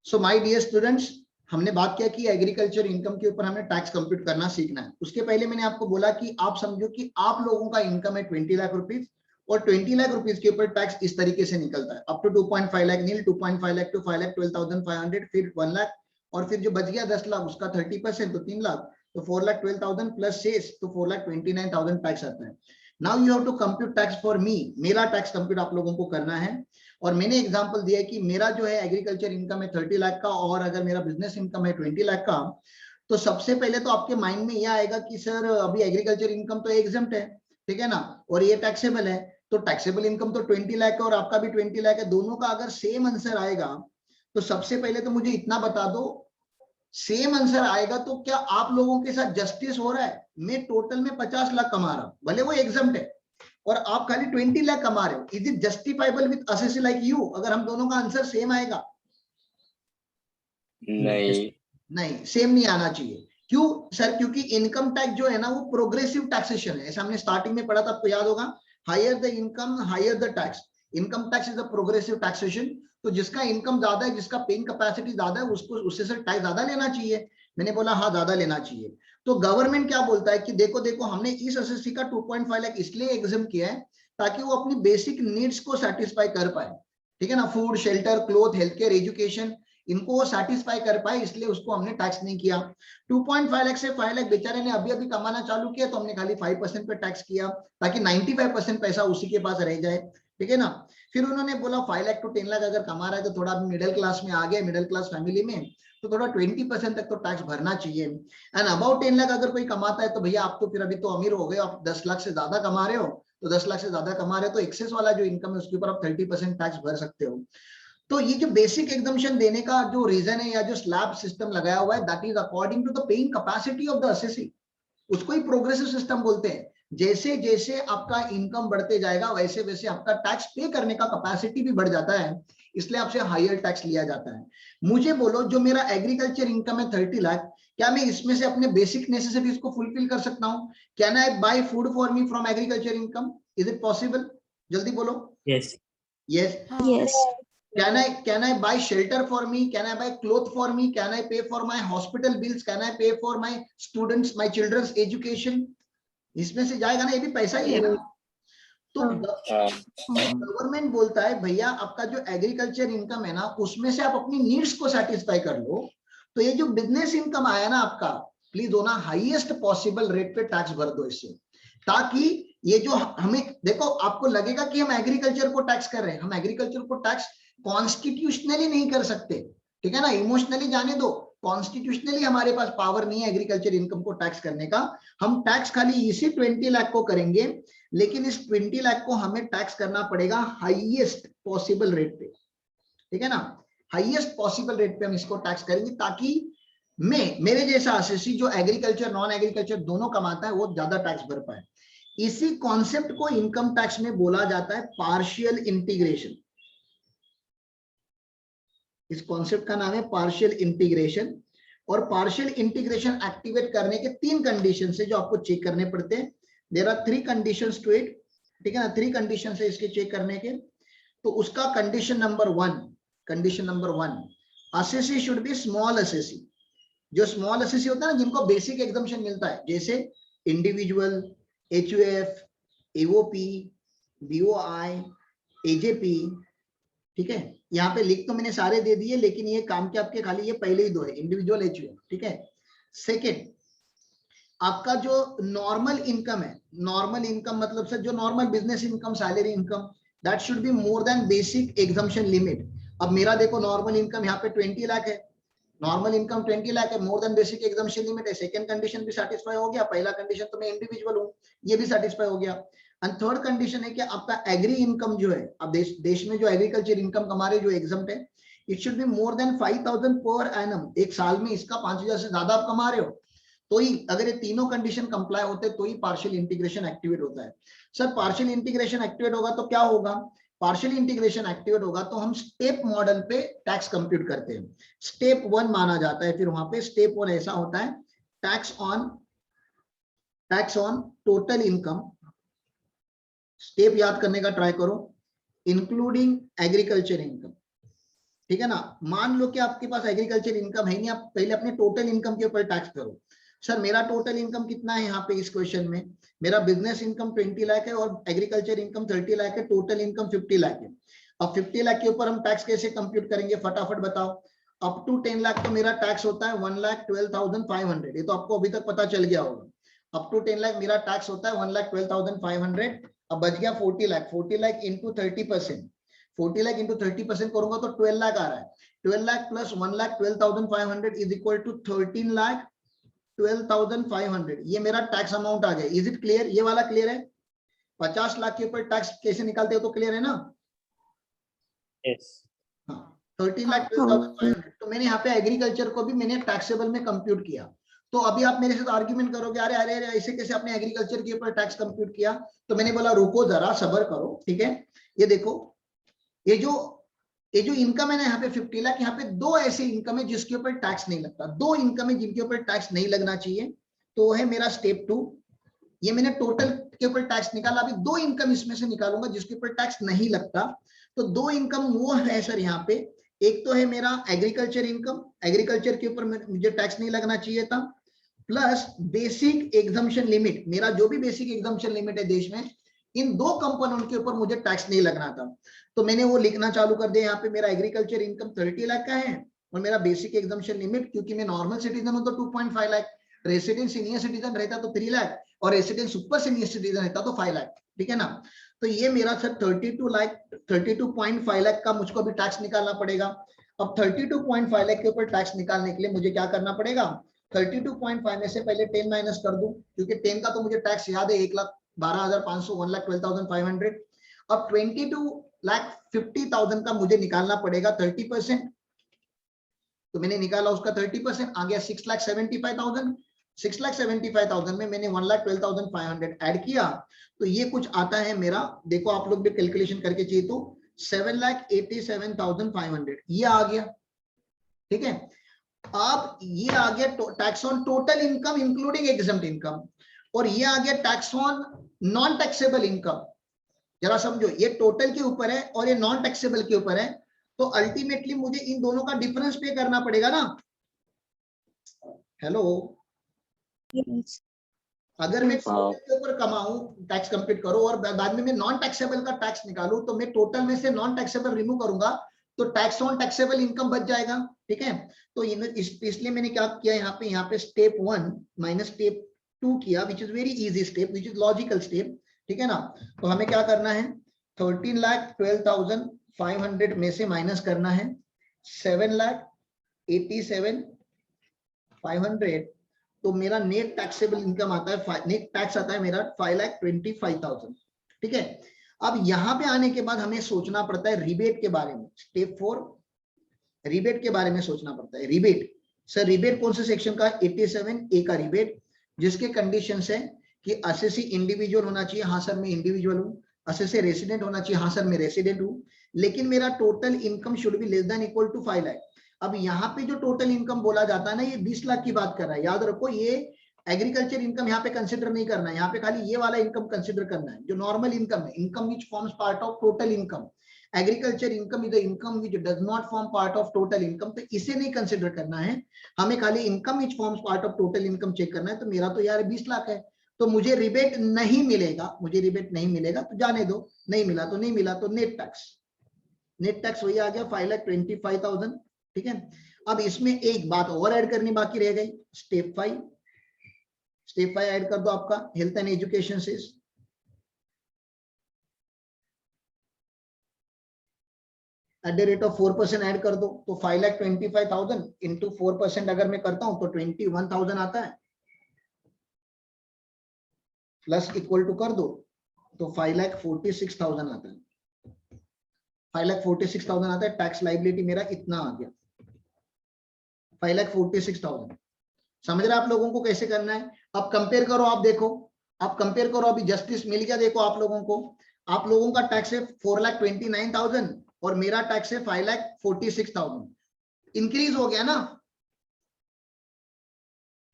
So my dear students, हमने बात किया कि एग्रीकल्चर इनकम के ऊपर हमें टैक्स कंप्यूट करना सीखना है। उसके पहले मैंने आपको बोला कि आप समझो कि आप लोगों का इनकम है 20 लाख रुपीज, और 20 लाख रुपीज के ऊपर टैक्स इस तरीके से निकलता है, up to 2.5 lakh nil, 2.5 lakh to 5,12,500, फिर 1 लाख, और फिर जो बच गया 10 लाख उसका 30% तो 3 लाख, तो 4,12,000 प्लस शेष तो 4,29,000 टैक्स आता है। Now you have to compute tax for me, मेरा टैक्स कंप्यूट आप लोगों को करना है। और मैंने एग्जांपल दिया है कि मेरा जो है एग्रीकल्चर इनकम है 30 लाख का, और अगर मेरा बिजनेस इनकम है 20 लाख का, तो सबसे पहले तो आपके माइंड में यह आएगा कि सर अभी एग्रीकल्चर इनकम तो एग्जम्प्ट है, ठीक है ना, और ये टैक्सेबल है, तो टैक्सेबल इनकम तो 20 लाख है और आपका भी 20 लाख है, दोनों का अगर सेम आंसर आएगा तो सबसे पहले तो मुझे इतना बता दो, सेम आंसर आएगा तो क्या आप लोगों के साथ जस्टिस हो रहा है? मैं टोटल में 50 लाख कमा रहा हूं, भले वो एग्जम्प्ट है, और आप खाली 20 लाख कमा रहे हो। Is it justifiable with assessee like you? अगर हम दोनों का आंसर सेम आएगा? नहीं, नहीं, सेम नहीं आना चाहिए। क्यों सर? क्योंकि इनकम टैक्स जो है ना वो प्रोग्रेसिव टैक्सेशन है, ऐसा हमने स्टार्टिंग में पढ़ा था, आपको याद होगा, higher the income higher the tax. Income tax is a progressive taxation, तो जिसका इनकम ज्यादा है, जिसका पेइंग कैपेसिटी ज्यादा है, उसको उससे सर टैक्स ज्यादा लेना चाहिए। मैंने बोला हाँ ज्यादा लेना चाहिए। तो गवर्नमेंट क्या बोलता है कि देखो देखो, हमने इस एसएससी का 2.5 लाख इसलिए एग्जाम किया है ताकि वो अपनी बेसिक नीड्स को सेटिस्फाई कर पाए, ठीक है ना, food, shelter, cloth, health care, education, इनको वो सेटिस्फाई कर पाए, इसलिए उसको हमने टैक्स नहीं किया। 2.5 लाख से 5 लाख बेचारे ने अभी अभी कमाना चालू किया, तो हमने खाली 5% पे टैक्स किया, ताकि 95% पैसा उसी के पास रह जाए, ठीक है ना। फिर उन्होंने बोला 5 लाख टू 10 लाख अगर कमा रहा है तो थोड़ा मिडिल क्लास में आ गया, मिडिल क्लास फैमिली में, तो थोड़ा 20% तक तो टैक्स भरना चाहिए। एंड अबाउट 10 लाख अगर कोई कमाता है तो भैया आप तो फिर अभी तो अमीर हो गए, आप 10 लाख से ज्यादा कमा रहे हो, तो 10 लाख से ज्यादा कमा रहे हो तो एक्सेस वाला जो इनकम है उसके ऊपर आप 30% टैक्स भर सकते हो। तो ये जो बेसिक एग्जम्पशन देने का जो रीजन है, या जो स्लैब सिस्टम लगाया हुआ है, that is according to the paying capacity of the assessee. उसको ही प्रोग्रेसिव सिस्टम बोलते हैं। जैसे जैसे आपका इनकम बढ़ते जाएगा वैसे वैसे आपका टैक्स पे करने का कैपेसिटी भी बढ़ जाता है, इसलिए आपसे हायर टैक्स लिया जाता है। मुझे बोलो, जो मेरा एग्रीकल्चर इनकम है 30 लाख, क्या मैं इसमें से अपने बेसिक नेसेसिटीज को फुलफिल कर सकता हूँ? Can I buy food for me from agriculture income? Is it possible? जल्दी बोलो। Yes, yes. Yes. Can I buy shelter for me? Can I buy clothes for me? Can I pay for my hospital bills? Can I pay for my students, my children's education? इसमें से जाएगा ना, ये भी पैसा ही है ना। तो गवर्नमेंट बोलता है भैया आपका जो एग्रीकल्चर इनकम है ना उसमें से आप अपनी नीड्स को सेटिस्फाई कर लो, तो ये जो बिजनेस इनकम आया ना आपका, प्लीज हो ना हाईएस्ट पॉसिबल रेट पे टैक्स भर दो इससे, ताकि ये जो हमें देखो आपको लगेगा कि हम एग्रीकल्चर को टैक्स कर रहे हैं, हम एग्रीकल्चर को टैक्स कॉन्स्टिट्यूशनली नहीं कर सकते, ठीक है ना, इमोशनली जाने दो, कॉन्स्टिट्यूशनली हमारे पास पावर नहीं है एग्रीकल्चर इनकम को टैक्स करने का। हम टैक्स खाली इसी 20 लाख को करेंगे, लेकिन इस 20 लाख को हमें टैक्स करना पड़ेगा हाईएस्ट पॉसिबल रेट पे, ठीक है ना, हाईएस्ट पॉसिबल रेट पे हम इसको टैक्स करेंगे, ताकि मेरे जैसा असेसी जो एग्रीकल्चर नॉन एग्रीकल्चर दोनों कमाता है वो ज्यादा टैक्स भर पाए। इसी कॉन्सेप्ट को इनकम टैक्स में बोला जाता है पार्शियल इंटीग्रेशन। इस कॉन्सेप्ट का नाम है पार्शियल इंटीग्रेशन। और पार्शियल इंटीग्रेशन एक्टिवेट करने के 3 कंडीशन है जो आपको चेक करने पड़ते हैं। There are 3 conditions to it, ठीक है ना, 3 कंडीशन है इसके चेक करने के। तो उसका condition number 1, assessee should be small assessee. जो स्मॉल असेसी होता है ना, जिनको बेसिक एग्जम्पशन मिलता है, जैसे individual, HUF, AOP, BOI, AJP, ठीक है। यहाँ पे लिख तो मैंने सारे दे दिए, लेकिन ये काम के आपके खाली ये पहले ही 2 है, इंडिविजुअल, एचयूएफ, ठीक है। सेकेंड, आपका जो नॉर्मल इनकम है, नॉर्मल इनकम मतलब सर जो normal business income, salary income, that should be more than basic exemption limit. अब मेरा देखो नॉर्मल इनकम यहाँ पे 20 लाख है, नॉर्मल इनकम 20 लाख है, more than basic exemption limit है। सेकंड कंडीशन भी सेटिस्फाई हो गया, पहला कंडीशन तो मैं इंडिविजुअल हूँ, ये भी सेटिस्फाई हो गया। एंड थर्ड कंडीशन है कि आपका एग्री इनकम जो है, अब देश में जो एग्रीकल्चर इनकम कमा रहे जो एग्जम्प्ट है, it should be more than 5,000 per annum. एक साल में इसका 5,000 से ज्यादा आप कमा रहे हो तो ही, अगर ये तीनों कंडीशन कंप्लाई होते तो ही पार्शियल इंटीग्रेशन एक्टिवेट होता है। सर पार्शियल इंटीग्रेशन एक्टिवेट होगा तो क्या होगा? पार्शियल इंटीग्रेशन एक्टिवेट होगा तो हम स्टेप मॉडल पे टैक्स कंप्यूट करते हैं। स्टेप 1 माना जाता है, फिर वहां पे स्टेप 1 ऐसा होता है, tax on total income. Step याद करने का ट्राई करो, इंक्लूडिंग एग्रीकल्चर इनकम, ठीक है ना। मान लो कि आपके पास एग्रीकल्चर इनकम है नहीं, आप पहले अपने टोटल इनकम के ऊपर टैक्स करो। सर मेरा टोटल इनकम कितना है यहाँ पे इस क्वेश्चन में, मेरा बिजनेस इनकम 20 लाख है और एग्रीकल्चर इनकम 30 लाख है, टोटल इनकम 50 लाख है। अब 50 लाख के ऊपर हम टैक्स कैसे कंप्यूट करेंगे, फटाफट बताओ। अप टू 10 लाख तो मेरा टैक्स होता है 1,12,500, ये तो आपको अभी तक पता चल गया होगा। अप टू 10 लाख मेरा टैक्स होता है 1,12,500। अब बच गया 40 लाख, 40 लाख इंटू 30%, 40 लाख इंटू 30% करूंगा तो 12 लाख आ रहा है। 12 lakh plus 1,12,500 is equal to 13,12,500, ये मेरा टैक्स अमाउंट आ गया। इज इट क्लियर, ये वाला क्लियर है। 50 लाख के ऊपर टैक्स कैसे निकालते हो तो क्लियर है ना। यस। हाँ 13,12,500। तो मैंने यहाँ पे एग्रीकल्चर को भी मैंने टैक्सेबल में कंप्यूट किया। तो अभी आप मेरे साथ आर्ग्यूमेंट करोगे, अरे अरे अरे ऐसे कैसे आपने एग्रीकल्चर के ऊपर टैक्स कंप्यूट किया। तो मैंने बोला रुको जरा सब्र करो, ठीक है। ये देखो, ये जो इनकम है ना यहाँ पे 50 लाख, यहाँ पे दो ऐसे इनकम है जिसके ऊपर टैक्स नहीं लगता, दो इनकम है जिनके ऊपर टैक्स नहीं लगना चाहिए। तो है मेरा स्टेप 2। ये मैंने टोटल के ऊपर टैक्स निकाला, अभी दो इनकम इसमें से निकालूंगा जिसके ऊपर टैक्स नहीं लगता। तो दो इनकम वो है सर यहाँ पे, एक तो है मेरा एग्रीकल्चर इनकम, एग्रीकल्चर के ऊपर मुझे टैक्स नहीं लगना चाहिए था, प्लस बेसिक एग्जम्पशन लिमिट, मेरा जो भी बेसिक एग्जम्पशन लिमिट है देश में, इन दो कंपोनेंट के ऊपर मुझे टैक्स नहीं लगना था। तो मैंने वो लिखना चालू कर दिया। यहाँ पे मेरा एग्रीकल्चर इनकम 30 लाख का है और मेरा बेसिक एग्जम्पशन लिमिट, क्योंकि मैं नॉर्मल सिटीजन हूं तो 2.5 लाख, रेसिडेंट सीनियर सिटीजन रहता तो 3 लाख और रेसिडेंट सुपर सीनियर सिटीजन रहता तो 5 लाख, ठीक है ना। तो ये मेरा सर 32.5 लाख का मुझको अभी टैक्स निकालना पड़ेगा। अब 32.5 लाख के ऊपर टैक्स निकालने के लिए मुझे क्या करना पड़ेगा, 32.5 में से पहले 10 माइनस कर दूं, क्योंकि 10 का तो मुझे टैक्स याद है, 1,12,500, 1,12,500। अब 22,50,000 का मुझे निकालना पड़ेगा 30%। तो मैंने निकाला उसका 30%, आ गया 6,75,000। 6,75,000 में मैंने 1,12,500 ऐड किया, तो ये कुछ आता है मेरा, देखो आप लोग भी कैलकुलेशन करके चाहिए तो 7,87,500 ये आ गया, ठीक है। अब ये आ गया tax on total income including exempt income, और ये आ गया tax on non taxable income. जरा समझो, ये टोटल के ऊपर है और ये नॉन टैक्सेबल के ऊपर है, तो अल्टीमेटली मुझे इन दोनों का डिफरेंस पे करना पड़ेगा ना। हेलो, अगर मैं टोटल के ऊपर कमाऊं, टैक्स कंप्लीट करो और बाद में मैं नॉन टैक्सेबल का टैक्स निकालूं, तो मैं टोटल में से नॉन टैक्सेबल रिमूव करूंगा तो टैक्स ऑन टैक्सेबल इनकम बच जाएगा, ठीक है। तो इसलिए मैंने क्या किया, यहाँ पे स्टेप 1 माइनस स्टेप 2 किया, which is very easy step, which is logical step, ठीक है ना। तो हमें क्या करना है, 13,12,500 में से माइनस करना है 7,87,500, तो मेरा नेट टैक्सेबल इनकम आता है, नेट टैक्स आता है मेरा 5,25,000, ठीक है। अब यहां पे आने के बाद हमें सोचना पड़ता है रिबेट के बारे में, स्टेप 4 रिबेट के बारे में सोचना पड़ता है। रिबेट, सर रिबेट कौन से सेक्शन का, 87A का रिबेट, जिसके कंडीशन है कि असेसी इंडिविजुअल होना चाहिए, हाँ सर मैं इंडिविजुअल हूँ, असेसी रेसिडेंट होना चाहिए, हाँ सर मैं रेसिडेंट हूँ, लेकिन मेरा total income should be less than equal to 5 lakh. अब यहाँ पे जो टोटल इनकम बोला जाता है ना, ये 20 लाख की बात कर रहा है, याद रखो, ये एग्रीकल्चर इनकम यहाँ पे कंसिडर नहीं करना है, यहाँ पे खाली ये वाला इनकम कंसिडर करना है जो नॉर्मल इनकम है, income which forms part of total income. Agriculture income is the income which does not form part of total income, तो इसे नहीं कंसिडर करना है, हमें खाली income which forms part of total income check करना है। तो मेरा तो यार 20 लाख है, तो मुझे रिबेट नहीं मिलेगा, मुझे रिबेट नहीं मिलेगा, तो जाने दो, नहीं मिला तो नहीं मिला, तो नेट टैक्स वही आ गया 5,25,000, ठीक है। अब इसमें एक बात और ऐड करनी बाकी रह गई, स्टेप 5 ऐड कर दो आपका हेल्थ एंड एजुकेशन से, at the rate of 4% add कर दो, तो 5,25,000 इंटू 4% अगर मैं करता हूं तो 21,000 आता है, प्लस इक्वल टू कर दो तो 5,46,000 आता है, 5,46,000 आता है। टैक्स लाइबिलिटी मेरा इतना आ गया 5,46,000। समझ रहे आप लोगों को कैसे करना है। अब कंपेयर करो, आप देखो, आप कंपेयर करो, अभी जस्टिस मिल गया, देखो आप लोगों को, आप लोगों का टैक्स है 4,29,000 और मेरा टैक्स है 5,46,000, इंक्रीज हो गया ना।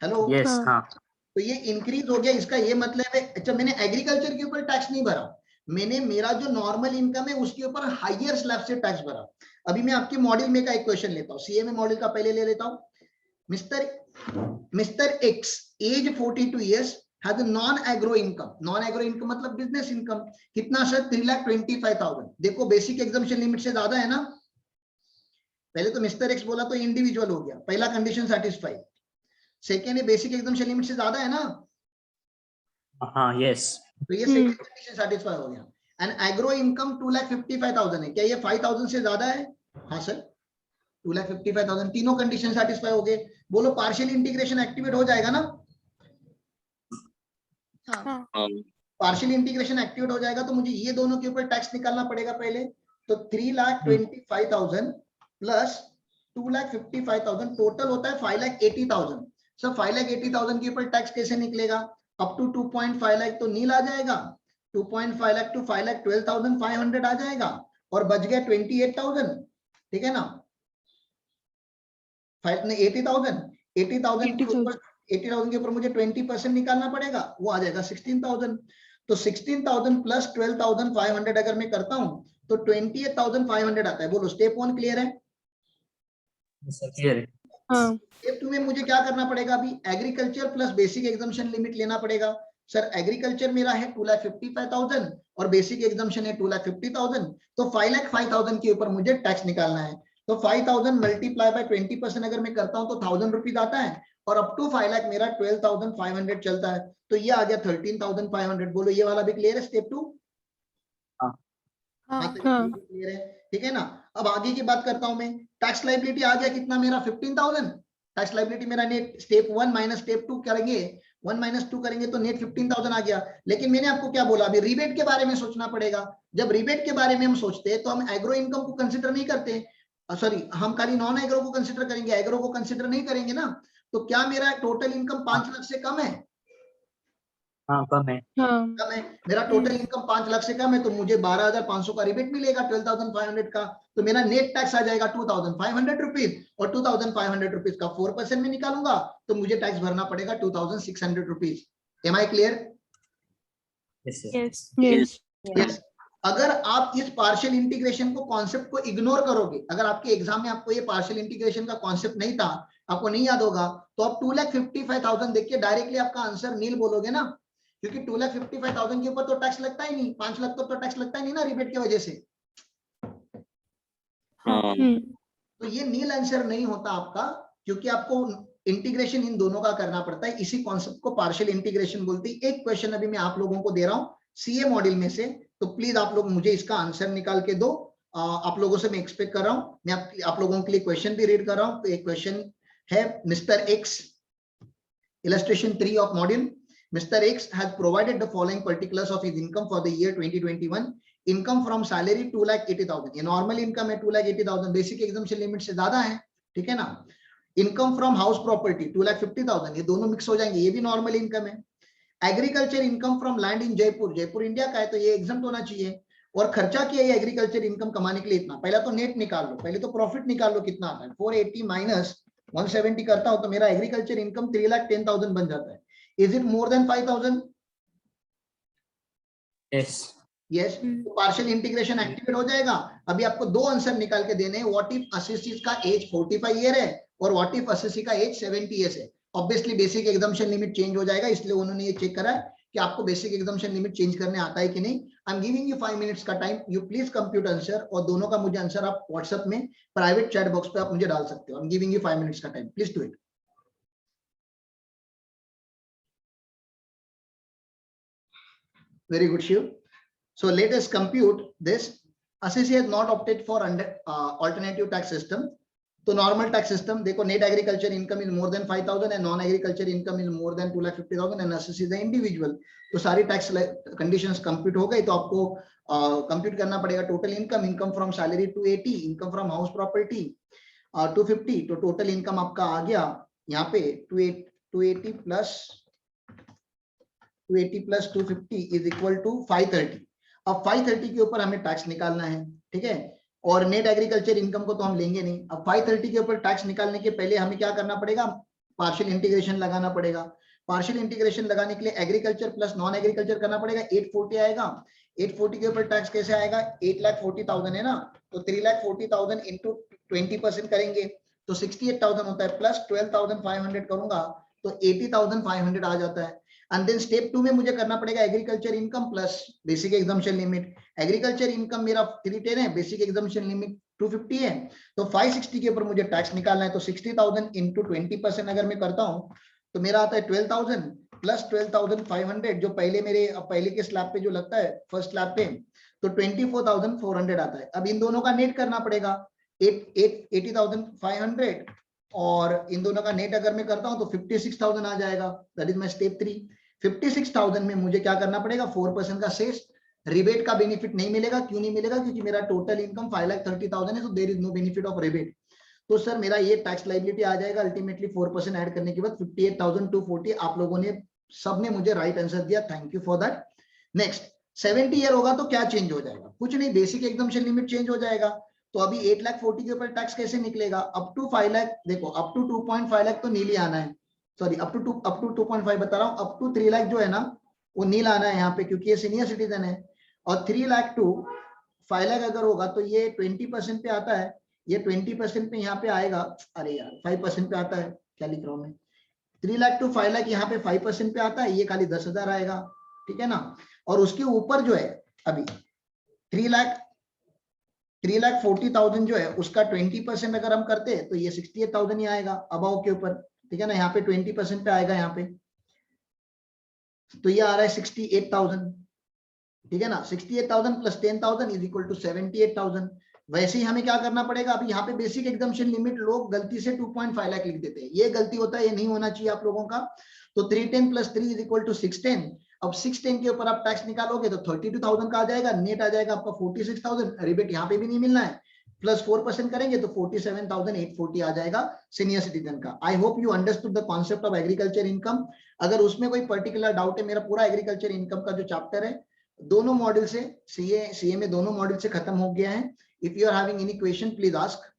हेलो, यस, हाँ। तो ये इंक्रीज हो गया, इसका ये मतलब है, अच्छा मैंने एग्रीकल्चर के ऊपर टैक्स नहीं भरा, मैंने मेरा जो नॉर्मल इनकम है उसके ऊपर हायर स्लैब से टैक्स भरा। अभी मैं आपके मॉड्यूल में का एक क्वेश्चन लेता हूँ, सीए में मॉड्यूल का पहले ले लेता हूँ। Mister X age 42 years has non agro income. Non agro income मतलब बिजनेस इनकम कितना सर? 3,25,000। देखो बेसिक एग्जम्पशन लिमिट से ज्यादा है ना। पहले तो मिस्टर एक्स बोला तो इंडिविजुअल हो गया, पहला कंडीशन सेटिस्फाई। सेकेंड है बेसिक एग्जम्पशन लिमिट से ज्यादा है ना, हाँ, yes. तो ये सेकंड कंडीशन सेटिस्फाई हो गया। एंड एग्रो इनकम 2,55,000 है, क्या ये 5,000 से ज्यादा है? हाँ सर, 2,55,000। तीनों कंडीशन सेटिस्फाई हो गए। बोलो पार्शियल इंटीग्रेशन एक्टिवेट हो जाएगा ना? हाँ। पार्शियल इंटीग्रेशन एक्टिवेट हो जाएगा तो मुझे ये दोनों के ऊपर टैक्स निकालना पड़ेगा पहले। तो 3,25,000 प्लस 2,55,000 टोटल होता है 5,80,000। सर 5,80,000 के ऊपर टैक्स कैसे निकलेगा? अप टू 2.5 लाख तो नील आ जाएगा, 2.5 लाख टू 5,12,500 आ जाएगा, और बच गया 28,000। ठीक है ना? 80,000 के ऊपर मुझे 20% निकालना पड़ेगा, वो आ जाएगा 16,000। तो 16,000 प्लस 12,500 अगर मैं करता हूं तो 28,500 आता है। बोलो स्टेप 1 क्लियर है? Clear. स्टेप 2 में मुझे क्या करना पड़ेगा? अभी agriculture plus basic exemption limit लेना पड़ेगा। सर एग्रीकल्चर मेरा है 2,55,000 और बेसिक एग्जम्पशन है 2,50,000, तो 5,05,000 के ऊपर मुझे टैक्स निकालना है। तो 5,000 मल्टीप्लाई बाय 20% अगर मैं करता हूं तो 1,000 रुपीज आता है, और अप टू 5 लाख मेरा 12,500 चलता है, तो ये आ गया 13,500। बोलो ये वाला भी क्लियर है? स्टेप 2 क्लियर है? ठीक है ना? अब आगे की बात करता हूं मैं। टैक्स लाइबिलिटी आ गया कितना मेरा? 15,000। टैक्स लाइबिलिटी मेरा नेट स्टेप 1 माइनस स्टेप 2 करेंगे, 1 माइनस 2 करेंगे तो नेट 15,000 आ गया। लेकिन मैंने आपको क्या बोला? अभी रिबेट के बारे में सोचना पड़ेगा। जब रिबेट के बारे में हम सोचते हैं तो हम एग्रो इनकम को कंसिडर नहीं करते, सॉरी हम खाली नॉन एग्रो को कंसिडर करेंगे, एग्रो को कंसिडर नहीं करेंगे ना। तो क्या मेरा टोटल इनकम 5 लाख से कम है? हाँ, कम है। कम है। मेरा टोटल इनकम 5 लाख से कम है तो मुझे 12,500 का रिबेट मिलेगा 12,500 का। तो मेरा नेट टैक्स आ जाएगा 2,500 रुपीज, और 2,500 रुपीज का 4% में निकालूंगा तो मुझे टैक्स भरना पड़ेगा 2,600 rupees. Am I clear? Yes. अगर आप इस पार्शियल इंटीग्रेशन को कॉन्सेप्ट को इग्नोर करोगे, अगर आपके एग्जाम में आपको ये पार्शियल इंटीग्रेशन का कॉन्सेप्ट नहीं था, आपको नहीं याद होगा, तो आप 2,55,000 देख के डायरेक्टली आपका आंसर नील बोलोगे ना, क्योंकि 2,55,000 के ऊपर तो टैक्स लगता ही नहीं, 5 लाख तो टैक्स लगता ही नहीं ना रिबेट की वजह से। तो ये नील आंसर नहीं होता आपका, क्योंकि आपको इंटीग्रेशन इन दोनों का करना पड़ता है। इसी कॉन्सेप्ट को पार्शियल इंटीग्रेशन बोलते हैं। एक क्वेश्चन अभी मैं आप लोगों को दे रहा हूं सीए मॉड्यूल में से, तो प्लीज आप लोग मुझे इसका आंसर निकाल के दो। आप लोगों से मैं एक्सपेक्ट कर रहा हूं। मैं आप लोगों के लिए क्वेश्चन भी रीड कर रहा हूं। तो एक क्वेश्चन है mister x, illustration 3 of module. Mr. X has provided the following particulars of his income for the year 2021. Income from salary 2,80,000, ये नॉर्मल इनकम है 2,80,000, बेसिक एग्जम्पशन लिमिट से ज्यादा है। ठीक है ना? इनकम फ्रॉम हाउस प्रॉपर्टी 2,50,000, ये दोनों मिक्स हो जाएंगे, ये भी नॉर्मल इनकम है। Agriculture income from land in Jaipur, Jaipur India का है तो ये एग्जम्प्ट होना चाहिए। और खर्चा किया ये एग्रीकल्चर इनकम कमाने के लिए इतना। पहला तो नेट निकाल लो, पहले तो प्रॉफिट निकाल लो कितना आता है। 480 माइनस 170 करता हूं तो मेरा एग्रीकल्चर इनकम 3,10,000 बन जाता है। Is it more than 5,000? Yes. तो पार्शियल इंटीग्रेशन एक्टिवेट हो जाएगा। अभी आपको दो आंसर निकाल के देने हैं। व्हाट इफ असिसी का एज 45 ईयर है और व्हाट इफ असिसी का एज 70 ईयर्स है। Obviously basic exemption limit change हो जाएगा, इसलिए उन्होंने ये चेक करा कि आपको बेसिक एग्जम्पशन लिमिट चेंज करने आता है कि नहीं। I am giving you 5 minutes का time, you please compute answer, और दोनों का मुझे आंसर आप व्हाट्सएप में प्राइवेट चैट बॉक्स पे आप मुझे डाल सकते हो। I am giving you 5 minutes का time, please do it. Very good, Shiv. So let us compute this. Assessee has not opted for alternative tax system. तो नॉर्मल टैक्स सिस्टम देखो, net agriculture income is more than 5,000 and non agriculture income is more than 2,50,000 and assessee is individual. तो सारी tax conditions compute हो गई। तो आपको compute करना पड़ेगा total income, income from salary 280, income from house property 250। तो टोटल इनकम आपका आ गया यहाँ पे 280 प्लस 250 इज इक्वल टू 530। अब 530 के ऊपर हमें टैक्स निकालना है, ठीक है। और नेट एग्रीकल्चर इनकम को तो हम लेंगे नहीं। अब 530 के ऊपर टैक्स निकालने के पहले हमें क्या करना पड़ेगा? पार्शियल इंटीग्रेशन लगाना पड़ेगा। पार्शियल इंटीग्रेशन लगाने के लिए एग्रीकल्चर प्लस नॉन एग्रीकल्चर करना पड़ेगा, 840 आएगा। 840 के ऊपर टैक्स कैसे आएगा, 8,40,000 है ना, तो 3,40,000 इंटू 20% करेंगे तो 68,000 होता है, प्लस 12,500 करूंगा तो 80,500 आ जाता है। एंड देन स्टेप 2 में मुझे करना पड़ेगा agriculture income plus basic exemption limit. Agriculture income मेरा 310 है, बेसिक एग्जम्पशन लिमिट 250 है, तो 560 के ऊपर मुझे टैक्स निकालना है, तो 60,000 इंटू 20% अगर मैं करता हूं तो मेरा आता है 12,000 प्लस 12,500 जो पहले के स्लैब पे जो लगता है फर्स्ट स्लैब पे, तो 24,400 आता है। अब इन दोनों का नेट करना पड़ेगा 80,500 और इन दोनों का नेट अगर मैं करता हूं तो 56,000 आ जाएगा। That is my step 3। 56,000 में मुझे क्या करना पड़ेगा, 4% का शेष, रिबेट का बेनिफिट नहीं मिलेगा। क्यों नहीं मिलेगा, क्योंकि मेरा टोटल इनकम 5,30,000 है, तो there is no benefit of rebate. तो सर मेरा ये टैक्स लायबिलिटी आ जाएगा अल्टीमेटली 4% ऐड करने के बाद 58,240। आप लोगों ने सबने मुझे राइट आंसर दिया, thank you for that. Next 70 year होगा तो क्या चेंज हो जाएगा, कुछ नहीं, बेसिक एग्जम्पशन लिमिट चेंज हो जाएगा। तो अभी 8,40,000 के ऊपर टैक्स कैसे निकलेगा, अप टू 5 लाख, देखो अप टू 2.5 लाख तो नील ही आना है, सॉरी अप टू 2.5 बता रहा हूँ, अप टू 3 लाख जो है ना वो नील आना है यहाँ पे, क्योंकि ये सीनियर सिटीजन है। और 3 लाख टू 5 लाख अगर होगा तो ये 20% पे आता है, ये 20% पे यहाँ पे आएगा, अरे यार 5% पे आता है, क्या लिख रहा हूँ मैं, 3 लाख टू 5 लाख यहाँ पे 5% पे आता है, ये खाली 10,000 आएगा, ठीक है ना। और उसके ऊपर जो है अभी 3,40,000 जो है उसका 20% अगर हम करते हैं तो ये 68,000 ही आएगा अबाव के ऊपर, ठीक है ना। यहाँ पे 20% पे आएगा यहाँ पे, तो ये आ रहा है 68,000, ठीक है ना। 68,000 प्लस 10,000 इज इक्वल टू 78,000। वैसे ही हमें क्या करना पड़ेगा, अभी यहाँ पे बेसिक एग्जम्पशन लिमिट लोग गलती से 2.5 लाख लिख देते हैं, ये गलती होता है, ये नहीं होना चाहिए आप लोगों का। तो 310 प्लस 3 इज इक्वल टू 610। अब 610 के ऊपर आप टैक्स निकालोगे तो 32,000 का आ जाएगा, नेट आ जाएगा आपका 46,000, रिबेट यहाँ पे भी नहीं मिलना है, प्लस 4% करेंगे तो 47,840 आ जाएगा सीनियर सिटीजन का। I hope you understood the concept of agriculture income. अगर उसमें कोई पर्टिकुलर डाउट है, मेरा पूरा एग्रीकल्चर इनकम का जो चैप्टर है दोनों मॉड्यूल से, सीए में दोनों मॉड्यूल से खत्म हो गया है। If you are having any question please ask.